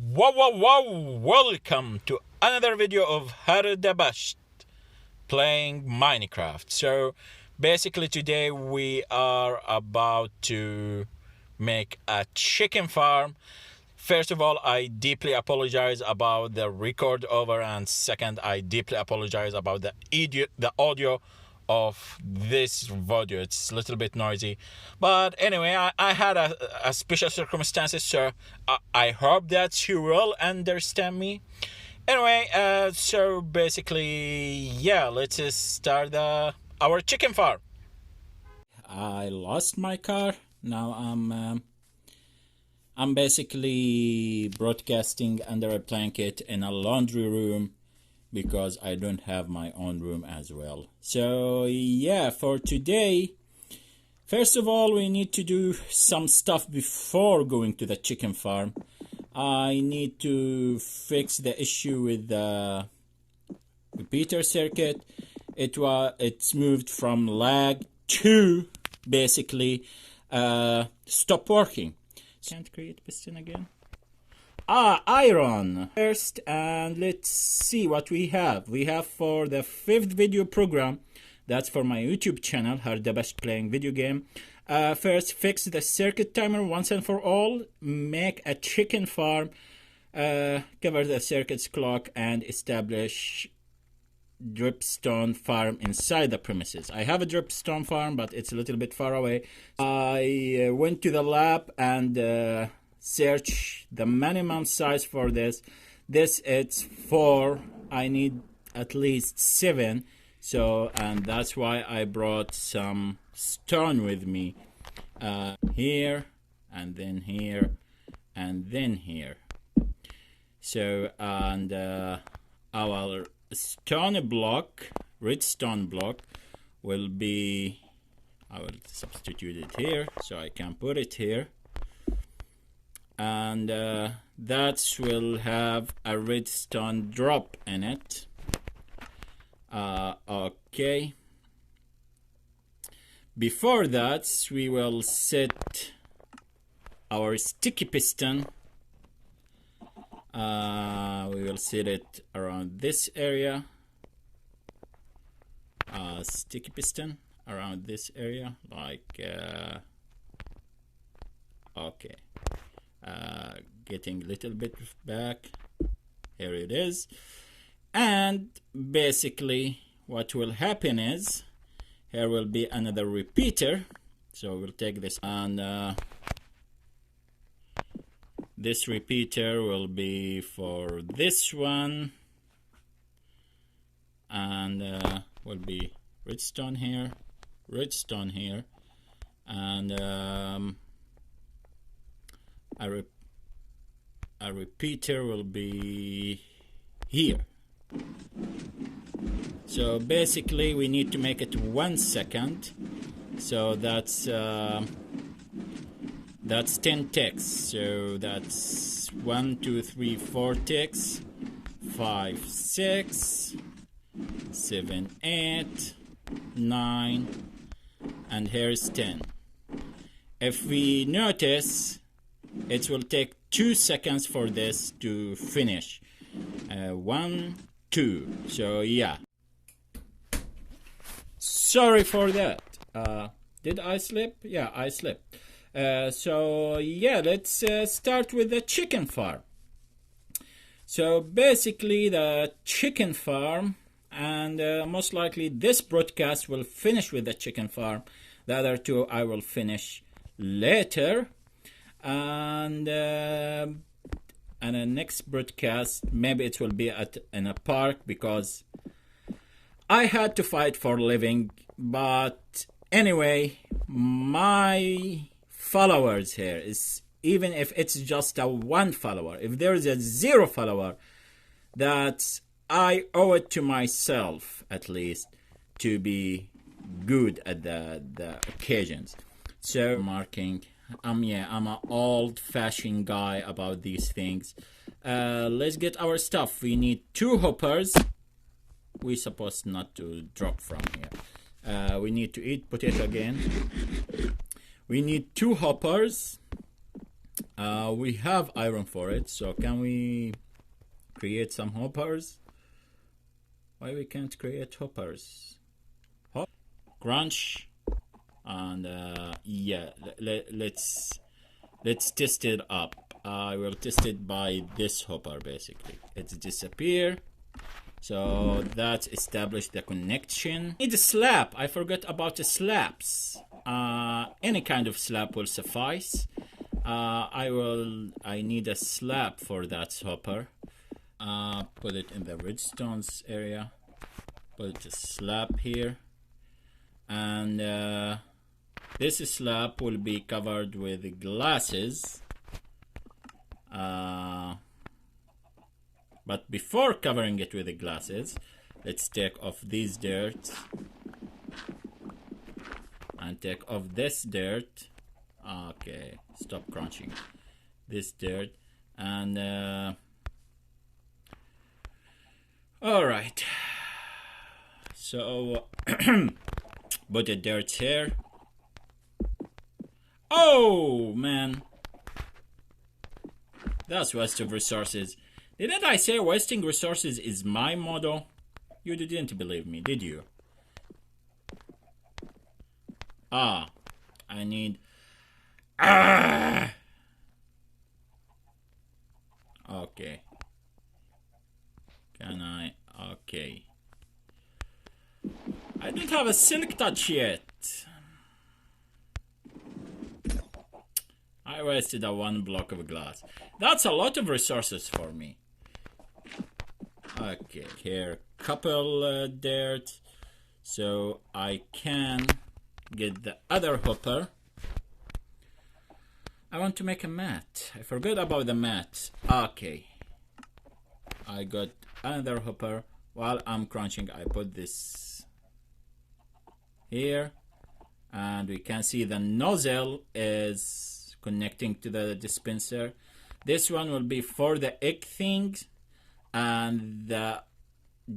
Wow! Welcome to another video of Hardabasht playing Minecraft. So basically today we are about to make a chicken farm. First of all, I deeply apologize about the record over, and second, I deeply apologize about the audio of this video. It's a little bit noisy, but anyway, I had a special circumstances, so I hope that you will understand me. Anyway, so basically, yeah, let's start our chicken farm. I lost my car. Now I'm basically broadcasting under a blanket in a laundry room because I don't have my own room as well. So yeah, for today, first of all, we need to do some stuff before going to the chicken farm. I need to fix the issue with the repeater circuit. It's moved from lag to basically stop working. Can't create piston again. Iron first, and let's see what we have. We have for the 5th video program, that's for my YouTube channel, Hardabash Playing Video Game. First, fix the circuit timer once and for all, make a chicken farm, cover the circuit's clock, and establish dripstone farm inside the premises. I have a dripstone farm, but it's a little bit far away. I went to the lab and search the minimum size for this. It's 4. I need at least 7. So, and that's why I brought some stone with me. Here, and then here, and then here. So, and our stone block, redstone block, will be, I will substitute it here so I can put it here. And that will have a redstone drop in it. Okay. Before that, we will set our sticky piston. We will set it around this area. Sticky piston around this area, like okay. Getting a little bit back. Here it is. And basically what will happen is here will be another repeater. So we'll take this, and this repeater will be for this one, and will be redstone here, and a repeater will be here. So basically we need to make it 1 second. So that's 10 ticks. So that's 1, 2, 3, 4 ticks, 5, 6, 7, 8, 9, and here's 10. If we notice, it will take 2 seconds for this to finish. 1, 2. So yeah. Sorry for that. Did I slip? Yeah, I slipped. So yeah, let's start with the chicken farm. So basically the chicken farm, and most likely this broadcast will finish with the chicken farm. The other two I will finish later. And the next broadcast, maybe it will be in a park, because I had to fight for a living. But anyway, my followers here is, even if it's just a 1 follower, if there is a 0 follower, that I owe it to myself at least to be good at the occasions. So marking. I'm an old-fashioned guy about these things. Let's get our stuff. We need 2 hoppers. We're supposed not to drop from here. We need to eat potato again. We need 2 hoppers. We have iron for it, so can we create some hoppers? Why we can't create hoppers? Crunch, and yeah, let's test it up. I will test it by this hopper. Basically, it's disappear. So that established the connection. Need a slab. I forgot about the slabs. Any kind of slab will suffice. I need a slab for that hopper. Put it in the redstones area. Put a slab here, and this slab will be covered with glasses. But before covering it with the glasses, let's take off these dirt and take off this dirt. Okay, stop crunching this dirt, and all right. So put the dirt here. Oh man, that's waste of resources. Didn't I say wasting resources is my motto? You didn't believe me, did you? I need... Okay. Can I... Okay. I don't have a silk touch yet. I wasted a 1 block of glass. That's a lot of resources for me. Okay, here couple dirt, so I can get the other hopper. I want to make a mat. I forgot about the mat. Okay, I got another hopper. While I'm crunching, I put this here, and we can see the nozzle is connecting to the dispenser. This one will be for the egg things, and the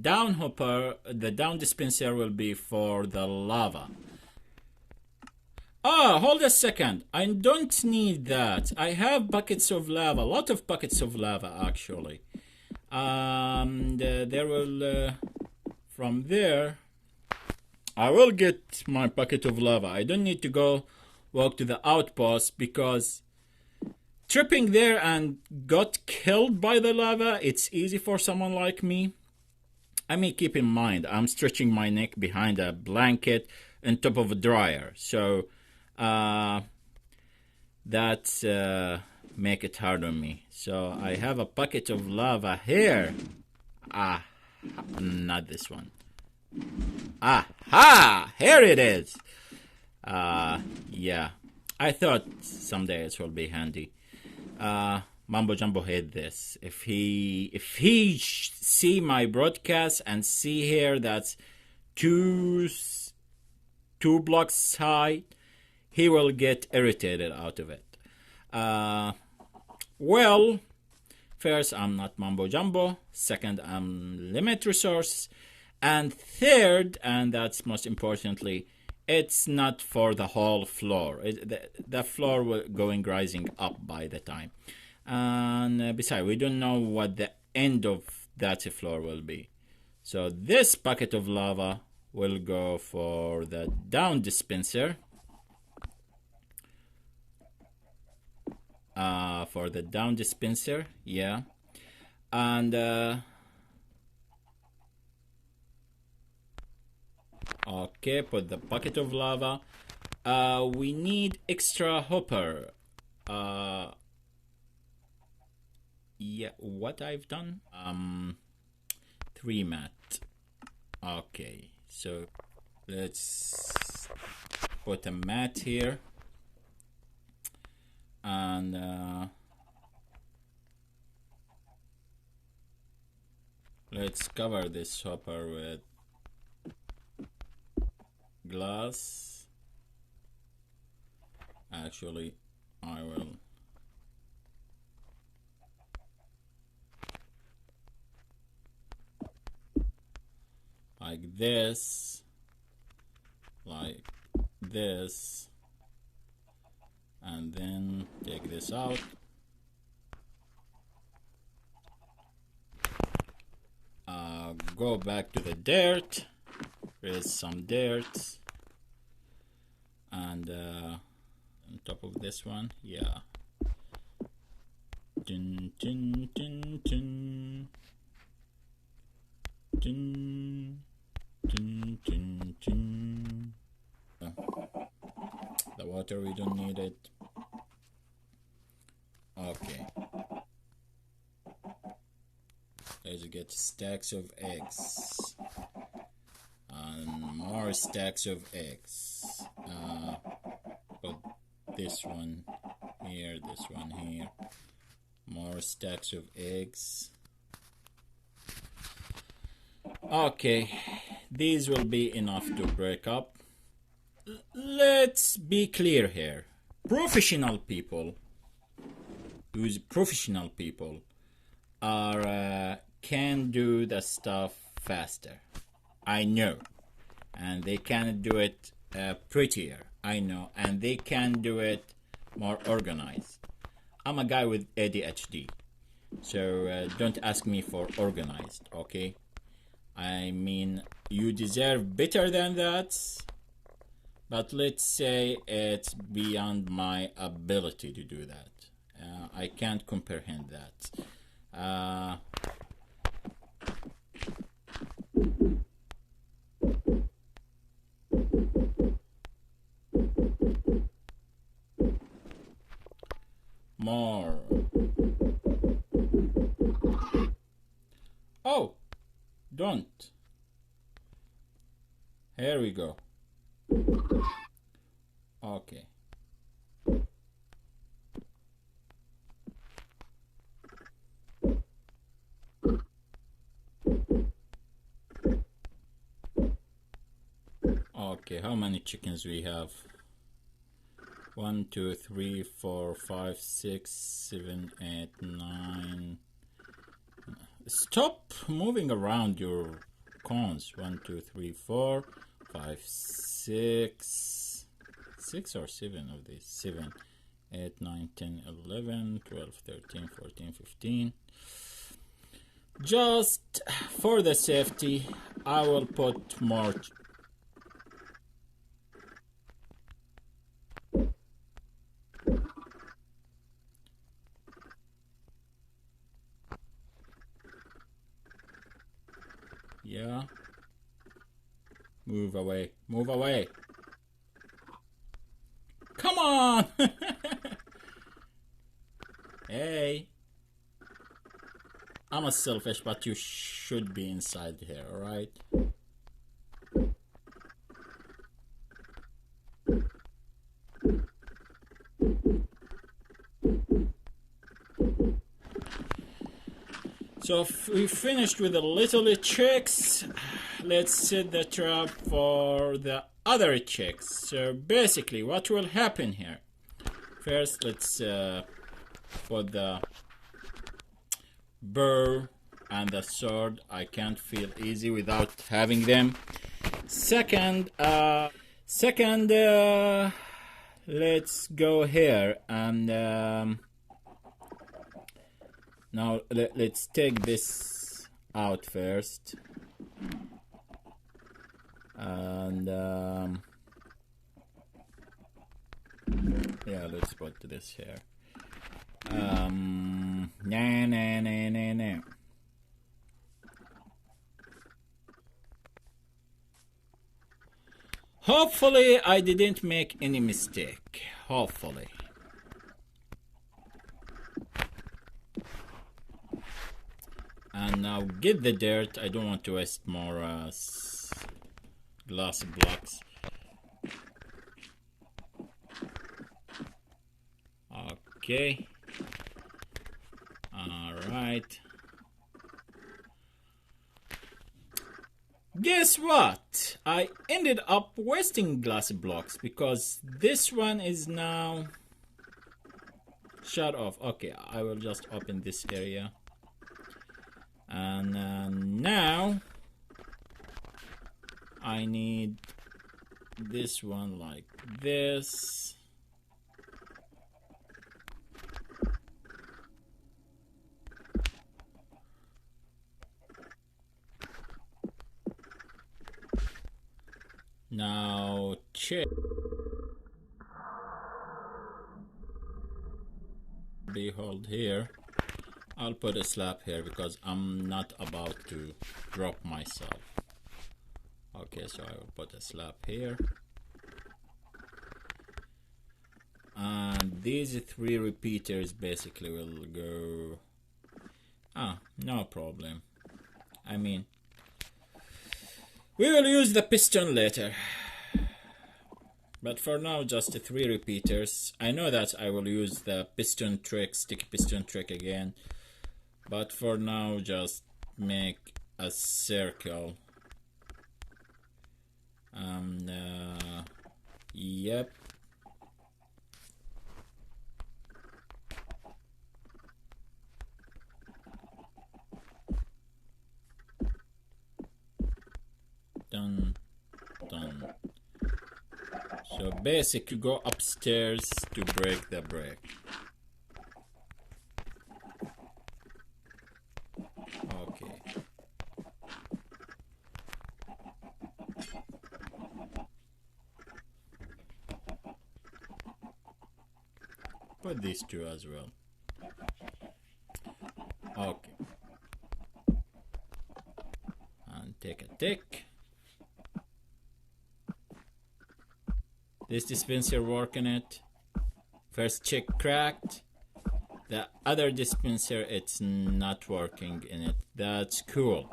down hopper, the down dispenser, will be for the lava. Hold a second. I don't need that. I have buckets of lava, a lot of buckets of lava actually. There will, from there, I will get my bucket of lava. I don't need to go walk to the outpost, because tripping there and got killed by the lava, it's easy for someone like me. I mean, keep in mind, I'm stretching my neck behind a blanket on top of a dryer. So, that's make it hard on me. So, I have a bucket of lava here. Not this one. Here it is. Yeah. I thought someday it will be handy. Mambo Jumbo hate this. If he see my broadcast and see here that's two blocks high, he will get irritated out of it. Well, first, I'm not Mambo Jumbo. Second, I'm limit resource. And third, and that's most importantly, it's not for the whole floor. The floor will going rising up by the time. And besides, we don't know what the end of that floor will be. So this bucket of lava will go for the down dispenser. For the down dispenser, yeah. And okay, put the bucket of lava. We need extra hopper. Yeah, what I've done? 3 mat. Okay, so let's put a mat here. And let's cover this hopper with glass. Actually, I will like this, and then take this out. go back to the dirt. There's some dirt. And on top of this one, yeah. Dun, dun, dun, dun. Dun, dun, dun, dun. The water, we don't need it. Okay. Let's get stacks of eggs. And more stacks of eggs. Put this one here, this one here. More stacks of eggs. Okay, these will be enough to break up. Let's be clear here. Professional people, are can do the stuff faster. I know, and they can do it prettier. I know, and they can do it more organized. I'm a guy with ADHD, so don't ask me for organized, okay? I mean, you deserve better than that, but let's say it's beyond my ability to do that. I can't comprehend that. More. Oh, don't. Here we go. Okay. Okay, how many chickens we have? 1, 2, 3, 4, 5, 6, 7, 8, 9. Stop moving around your cones. 1, 2, 3, 4, 5, 6. 6 or 7 of these. 7, 8, 9, 10, 11, 12, 13, 14, 15. Just for the safety, I will put more. Yeah. Move away. Move away. Come on! Hey. I'm a selfish, but you should be inside here, alright? So if we finished with the little chicks, let's set the trap for the other chicks. So basically what will happen here? First, let's put the bow and the sword. I can't feel easy without having them. Second, let's go here and now let's take this out first, and yeah, let's put this here. Nah. Hopefully I didn't make any mistake. Hopefully. And now get the dirt. I don't want to waste more glass blocks. Okay. Alright. Guess what? I ended up wasting glass blocks because this one is now shut off. Okay, I will just open this area. And now I need this one like this. Now check. Hold here. I'll put a slab here because I'm not about to drop myself. Okay, so I will put a slab here. And these 3 repeaters basically will go... no problem. I mean, we will use the piston later. But for now, just 3 repeaters. I know that I will use the piston trick, stick piston trick again. But for now, just make a circle. Yep. Done. So basically go upstairs to break the brake. Okay. Put these 2 as well. Okay. And take a tick. This dispenser working it. First check cracked. The other dispenser, it's not working in it. That's cool.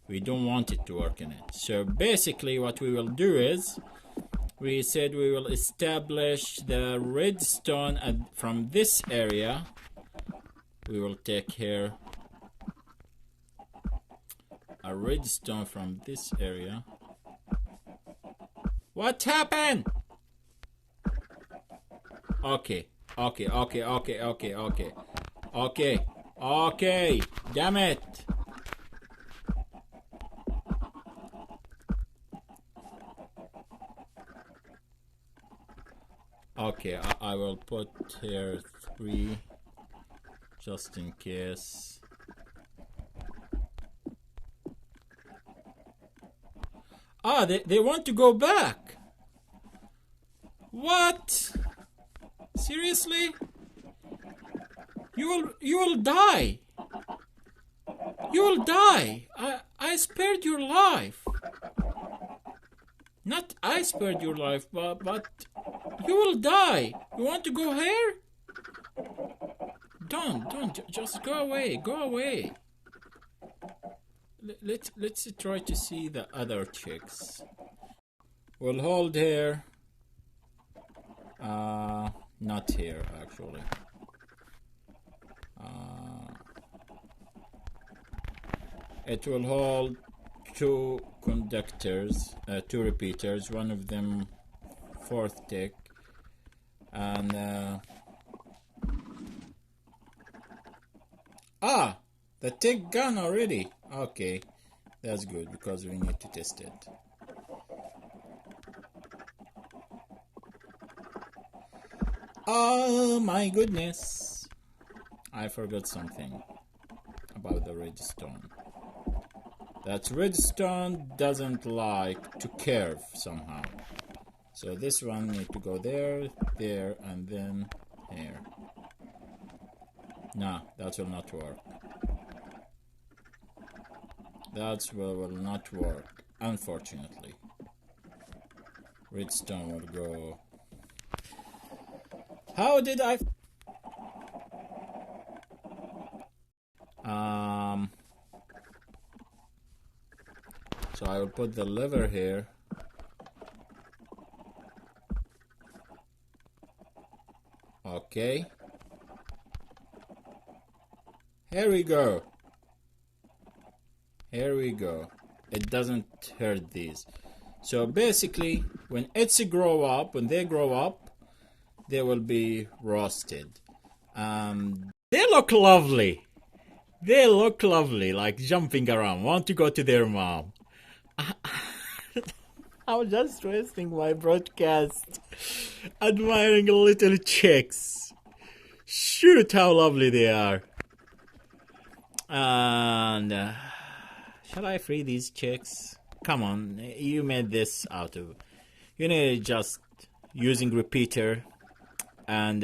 We don't want it to work in it. So basically what we will do is, we said we will establish the redstone from this area. We will take here a redstone from this area. What happened? Okay, damn it. Okay, I will put here 3 just in case. They want to go back. What? Seriously? You will die. You will die. I spared your life. Not I spared your life, but you will die. You want to go here? Don't. Just go away. Go away. Let's try to see the other chicks. We'll hold here. Not here actually. It will hold 2 conductors, 2 repeaters. One of them 4th tick, and the tick gone already. Okay, that's good because we need to test it. Oh my goodness, I forgot something about the redstone. That redstone doesn't like to curve somehow. So this one need to go there, there, and then here. No, that will not work. That will not work, unfortunately. Redstone will go. How did I? So I will put the lever here. Okay. Here we go. Here we go. It doesn't hurt these. So basically, when they grow up, they will be roasted. They look lovely. They look lovely, like jumping around, want to go to their mom. I'm just wasting my broadcast, admiring little chicks. Shoot, how lovely they are. And shall I free these chicks? Come on, you made this out of you need just using repeater and